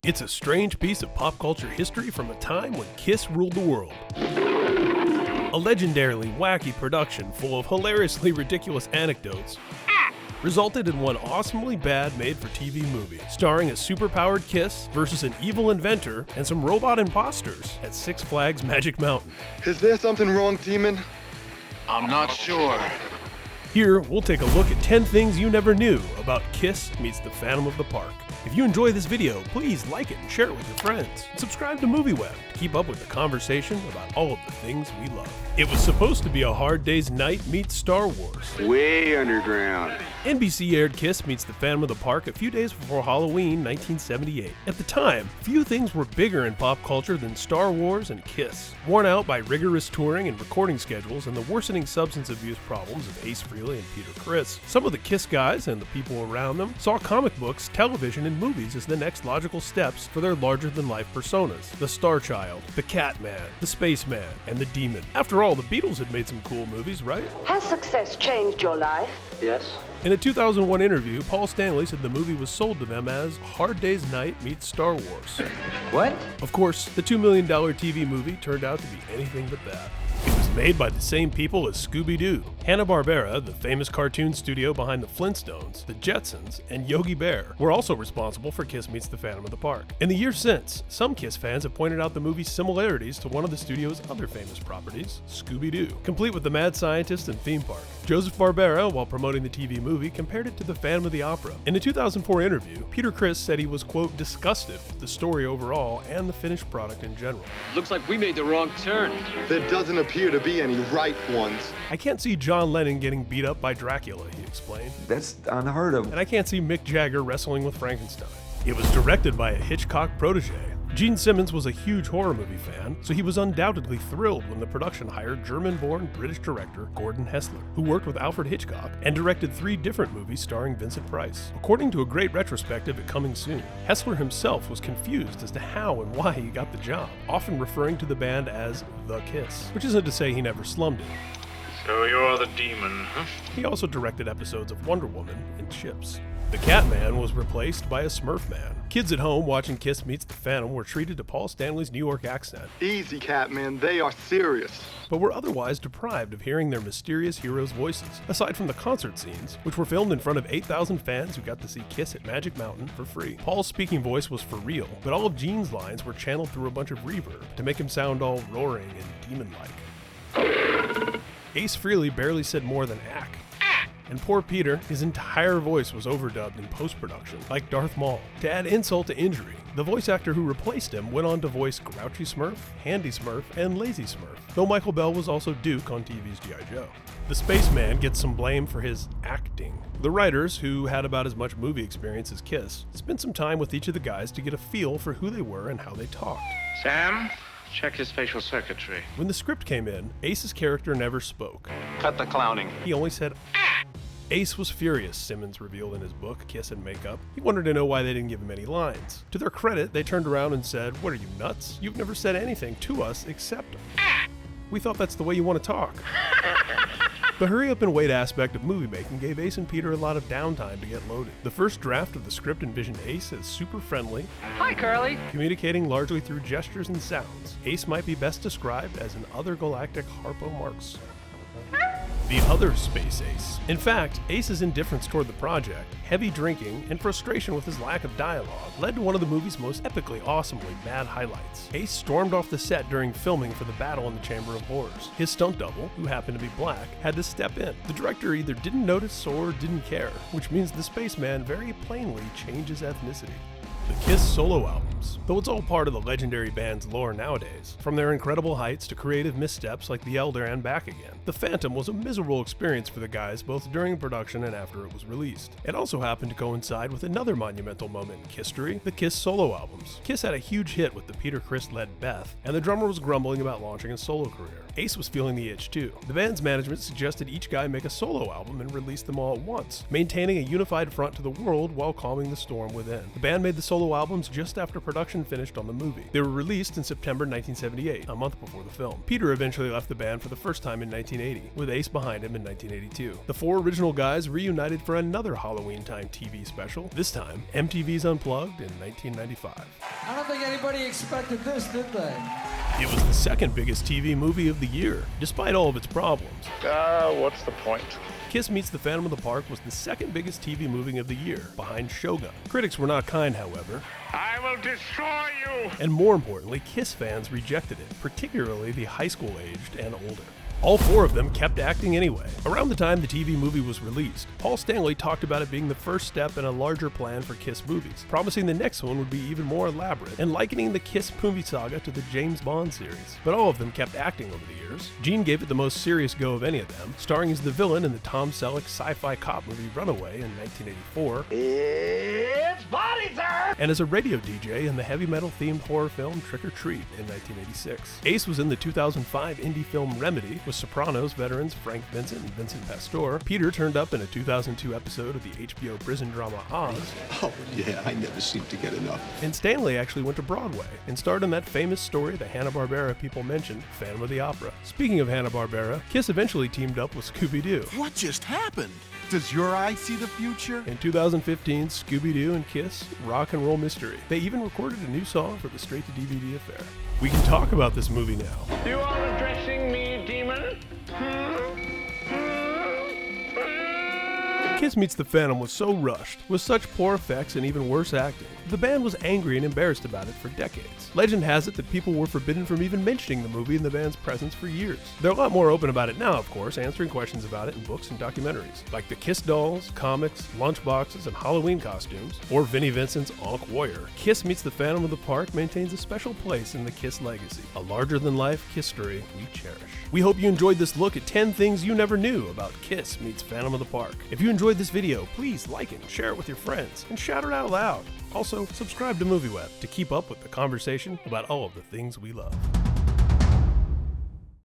It's a strange piece of pop culture history from a time when Kiss ruled the world. A legendarily wacky production full of hilariously ridiculous anecdotes resulted in one awesomely bad made-for-TV movie, starring a superpowered Kiss versus an evil inventor and some robot imposters at Six Flags Magic Mountain. Is there something wrong, Demon? I'm not sure. Here, we'll take a look at 10 things you never knew about Kiss meets the Phantom of the Park. If you enjoy this video, please like it and share it with your friends. And subscribe to MovieWeb to keep up with the conversation about all of the things we love. It was supposed to be A Hard Day's Night meets Star Wars. Way underground. NBC aired Kiss meets the Phantom of the Park a few days before Halloween 1978. At the time, few things were bigger in pop culture than Star Wars and Kiss. Worn out by rigorous touring and recording schedules and the worsening substance abuse problems of Ace Frehley and Peter Criss, some of the Kiss guys and the people around them saw comic books, television, and movies as the next logical steps for their larger-than-life personas. The Star Child, the Catman, the Spaceman, and the Demon. After all, the Beatles had made some cool movies, right? Has success changed your life? Yes. In a 2001 interview, Paul Stanley said the movie was sold to them as Hard Day's Night meets Star Wars. What? Of course, the $2 million TV movie turned out to be anything but that. It was made by the same people as Scooby-Doo. Hanna-Barbera, the famous cartoon studio behind the Flintstones, the Jetsons, and Yogi Bear, were also responsible for Kiss meets the Phantom of the Park. In the years since, some Kiss fans have pointed out the movie's similarities to one of the studio's other famous properties, Scooby-Doo, complete with the mad scientist and theme park. Joseph Barbera, while promoting the TV movie, compared it to the Phantom of the Opera. In a 2004 interview, Peter Criss said he was, quote, disgusted with the story overall and the finished product in general. Looks like we made the wrong turn. There doesn't appear to be any right ones. I can't see John Lennon getting beat up by Dracula, he explained. That's unheard of. And I can't see Mick Jagger wrestling with Frankenstein. It was directed by a Hitchcock protege. Gene Simmons was a huge horror movie fan, so he was undoubtedly thrilled when the production hired German-born British director Gordon Hessler, who worked with Alfred Hitchcock and directed 3 different movies starring Vincent Price. According to a great retrospective at Coming Soon, Hessler himself was confused as to how and why he got the job, often referring to the band as The Kiss, which isn't to say he never slummed it. So you're the demon, huh? He also directed episodes of Wonder Woman and Chips. The Catman was replaced by a Smurfman. Kids at home watching Kiss meets the Phantom were treated to Paul Stanley's New York accent, Easy, Catman. They are serious. but were otherwise deprived of hearing their mysterious heroes' voices, aside from the concert scenes, which were filmed in front of 8,000 fans who got to see Kiss at Magic Mountain for free. Paul's speaking voice was for real, but all of Gene's lines were channeled through a bunch of reverb to make him sound all roaring and demon-like. Ace Frehley barely said more than "ack." And poor Peter, his entire voice was overdubbed in post-production, like Darth Maul. To add insult to injury, the voice actor who replaced him went on to voice Grouchy Smurf, Handy Smurf, and Lazy Smurf, though Michael Bell was also Duke on TV's G.I. Joe. The Spaceman gets some blame for his acting. The writers, who had about as much movie experience as Kiss, spent some time with each of the guys to get a feel for who they were and how they talked. Sam, check his facial circuitry. When the script came in, Ace's character never spoke. Cut the clowning. He only said, "Ah." Ace was furious, Simmons revealed in his book, Kiss and Makeup. He wanted to know why they didn't give him any lines. To their credit, they turned around and said, "What are you, nuts? You've never said anything to us except, ah. We thought that's the way you want to talk." The hurry-up-and-wait aspect of movie making gave Ace and Peter a lot of downtime to get loaded. The first draft of the script envisioned Ace as super friendly, Hi, Curly. communicating largely through gestures and sounds. Ace might be best described as an other galactic Harpo Marx. The other Space Ace. In fact, Ace's indifference toward the project, heavy drinking, and frustration with his lack of dialogue led to one of the movie's most epically awesomely bad highlights. Ace stormed off the set during filming for the battle in the Chamber of Horrors. His stunt double, who happened to be black, had to step in. The director either didn't notice or didn't care, which means the Spaceman very plainly changes ethnicity. The Kiss solo albums, though it's all part of the legendary band's lore nowadays, from their incredible heights to creative missteps like The Elder and Back Again. The Phantom was a miserable experience for the guys both during production and after it was released. It also happened to coincide with another monumental moment in history, the Kiss solo albums. Kiss had a huge hit with the Peter Criss-led Beth, and the drummer was grumbling about launching a solo career. Ace was feeling the itch too. The band's management suggested each guy make a solo album and release them all at once, maintaining a unified front to the world while calming the storm within. The band made the solo albums just after production finished on the movie. They were released in September 1978, a month before the film. Peter eventually left the band for the first time in 1980, with Ace behind him in 1982. The four original guys reunited for another Halloween time TV special, this time MTV's Unplugged in 1995. I don't think anybody expected this, did they? It was the second biggest TV movie of the year, despite all of its problems. What's the point? Kiss Meets the Phantom of the Park was the second biggest TV movie of the year, behind Shogun. Critics were not kind, however, I will destroy you! and more importantly, Kiss fans rejected it, particularly the high school aged and older. All four of them kept acting anyway. Around the time the TV movie was released, Paul Stanley talked about it being the first step in a larger plan for Kiss movies, promising the next one would be even more elaborate, and likening the Kiss movie saga to the James Bond series. But all of them kept acting over the years. Gene gave it the most serious go of any of them, starring as the villain in the Tom Selleck sci-fi cop movie Runaway in 1984. It's body time! And as a radio DJ in the heavy metal themed horror film Trick or Treat in 1986. Ace was in the 2005 indie film Remedy with Sopranos veterans Frank Vincent and Vincent Pastore. Peter turned up in a 2002 episode of the HBO prison drama Oz. Oh, yeah, I never seem to get enough. And Stanley actually went to Broadway and starred in that famous story the Hanna-Barbera people mentioned, Phantom of the Opera. Speaking of Hanna-Barbera, Kiss eventually teamed up with Scooby-Doo. What just happened? Does your eye see the future? In 2015, Scooby-Doo and Kiss, Rock and Roll Mystery. They even recorded a new song for the straight-to-DVD affair. We can talk about this movie now. You are addressing me, demon? Kiss Meets the Phantom was so rushed, with such poor effects and even worse acting, the band was angry and embarrassed about it for decades. Legend has it that people were forbidden from even mentioning the movie in the band's presence for years. They're a lot more open about it now, of course, answering questions about it in books and documentaries, like the Kiss dolls, comics, lunchboxes, and Halloween costumes, or Vinnie Vincent's Ankh Warrior. Kiss Meets the Phantom of the Park maintains a special place in the Kiss legacy, a larger-than-life Kiss story we cherish. We hope you enjoyed this look at 10 things you never knew about Kiss Meets Phantom of the Park. If you enjoyed this video, please like it, share it with your friends, and shout it out loud. Also, subscribe to MovieWeb to keep up with the conversation about all of the things we love.